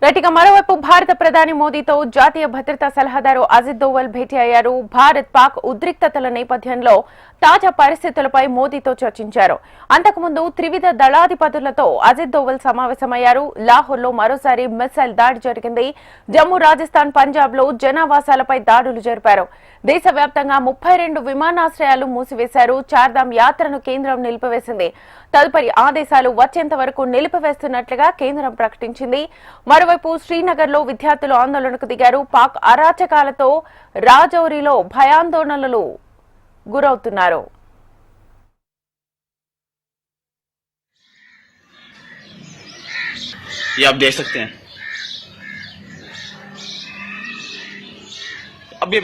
రైట్గా మరోవైపు భారత ప్రధాని మోదీతో జాతీయ భద్రతా సలహాదారు అజిత్ దోవల్ భేటీ అయ్యారు. భారత్ పాక్ ఉద్రిక్తతల నేపథ్యంలో తాజా పరిస్థితులపై మోదీతో చర్చించారు. అంతకుముందు త్రివిధ దళాధిపతులతో అజిత్ దోవల్ సమావేశమయ్యారు. లాహోర్లో మరోసారి మిసైల్ దాడి జరిగింది. జమ్మూ, రాజస్థాన్, పంజాబ్ లో జనావాసాలపై దాడులు జరిపారు. దేశవ్యాప్తంగా 32 విమానాశ్రయాలు మూసివేశారు. చార్ధామ్ యాత్రను కేంద్రం నిలిపివేసింది. తదుపరి ఆదేశాలు వచ్చేంత వరకు నిలిపివేస్తున్నట్లుగా కేంద్రం ప్రకటించింది. మరోవైపు శ్రీనగర్ లో విద్యార్థులు ఆందోళనకు దిగారు. పాక్ అరాచకాలతో రాజౌరిలో భయాందోళనలు గురవుతున్నారు. ये आप देख सकते हैं अभी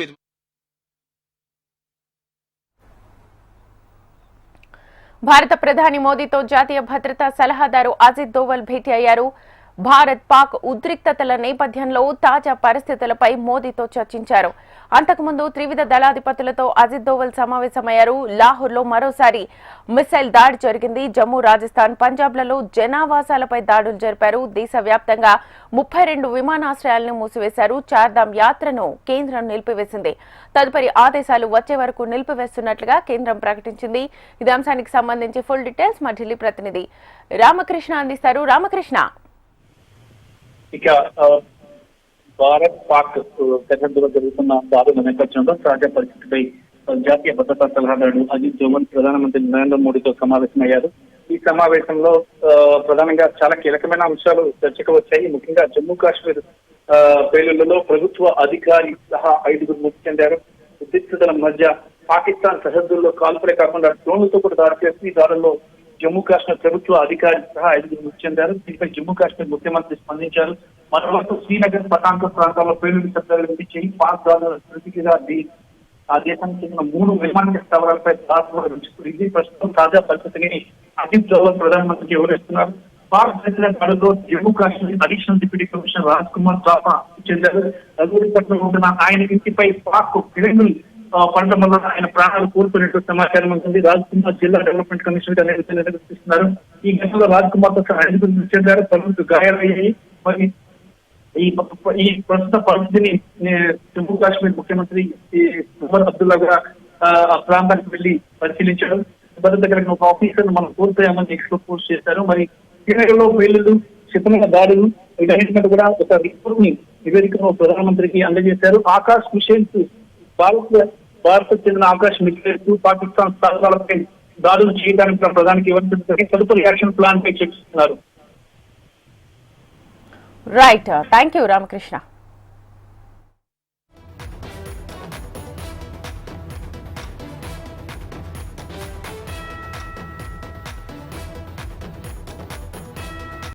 భారత ప్రధాని మోదీతో జాతీయ భద్రతా సలహాదారు అజిత్ దోవల్ భేటీ అయ్యారు. భారత్ పాక్ ఉద్రిక్తతల నేపథ్యంలో తాజా పరిస్థితులపై మోదీతో చర్చించారు. అంతకుముందు త్రివిధ దళాధిపతులతో అజిత్ దోవల్ సమావేశమయ్యారు. లాహోర్లో మరోసారి మిసైల్ దాడి జరిగింది. జమ్మూ, రాజస్థాన్, పంజాబ్లలో జనావాసాలపై దాడులు జరిపారు. దేశవ్యాప్తంగా 32 విమానాశ్రయాలను మూసివేశారు. చార్ధామ్ యాత్రను కేంద్రం నిలిపివేసింది. తదుపరి ఆదేశాలు వచ్చే వరకు నిలిపివేస్తున్నట్లుగా కేంద్రం ప్రకటించింది. ఇదే అంశానికి సంబంధించి ఫుల్ డీటెయిల్స్ మా ఢిల్లీ ప్రతినిధి రామకృష్ణ అందిస్తారు. రామకృష్ణ, ఇక భారత్ పాక్ సరిహద్దులో జరుగుతున్న దాడుల నేపథ్యంలో తాజా పరిస్థితిపై జాతీయ భద్రతా సలహాదారుడు అజిత్ దోవల్ ప్రధానమంత్రి నరేంద్ర మోడీతో సమావేశమయ్యారు. ఈ సమావేశంలో ప్రధానంగా చాలా కీలకమైన అంశాలు చర్చకు వచ్చాయి. ముఖ్యంగా జమ్మూ కాశ్మీర్ పేలుళ్లలో ప్రభుత్వ అధికారి సహా 5 మృతి చెందారు. ఉద్రిక్తతల మధ్య పాకిస్తాన్ సరిహద్దుల్లో కాల్పులే కాకుండా డ్రోన్లతో కూడా దాడి చేసి ఈ దాడుల్లో జమ్మూ కాశ్మీర్ ప్రభుత్వ అధికారి సహా 5 మృతి చెందారు. దీనిపై జమ్మూ కాశ్మీర్ ముఖ్యమంత్రి స్పందించారు. మరోవైపు శ్రీనగర్, పఠాన్కోట్ ప్రాంతాల్లో పేలుడు శబ్దాలు వినిపించాయి. పాక్ దాడుల ప్రతిగా ఆ దేశానికి చెందిన 3 విమానాశ్రయాలపై దాడులు. ఇది ప్రస్తుతం తాజా పరిస్థితిని అజిత్ దోవల్ ప్రధానమంత్రికి వివరిస్తున్నారు. పాక్ చేసిన దాడుల్లో Jammu Kashmir additional deputy commissioner Raj Kumar Thapa చెందారు. నలుగురిపట్ల ఉంటున్న ఆయన ఇంటిపై పాక్ పిడుగులు పడడం వల్ల ఆయన ప్రాణాలు కోల్పోయినట్టు సమాచారం ఉంటుంది. రాజ్ కుమార్ జిల్లా డెవలప్మెంట్ కమిషనర్ అనేది నిర్వహిస్తున్నారు. ఈ ఘటనలో రాజ్ కుమార్ తో 5 మృతి చెందారు. పలువురు గాయాలయ్యాయి. మరి ఈ ప్రస్తుత పరిస్థితిని జమ్మూ కాశ్మీర్ ముఖ్యమంత్రి ఉమర్ అబ్దుల్లా కూడా ఆ ప్రాంతానికి వెళ్లి పరిశీలించారు. భద్రత కలిగిన ఒక ఆఫీసర్ మనం కోల్పోయామని ఎక్స్లో పోస్ట్ చేశారు. మరి శ్రీనగర్లో పేలుళ్లు, శిథిలమైన దాడులు వీటన్నిటి కూడా ఒక రిపోర్ట్ ని నివేదికను ప్రధానమంత్రికి అందజేశారు. ఆకాశ్ మిషన్స్ భారత్ చెందిన ఆకాశ్ మిషన్స్ పాకిస్తాన్ స్థావరాలపై దాడులు చేయడానికి ప్రధానికి ఇవ్వడం తదుపరి యాక్షన్ ప్లాన్ పై చర్చిస్తున్నారు. Right, thank you Ramakrishna.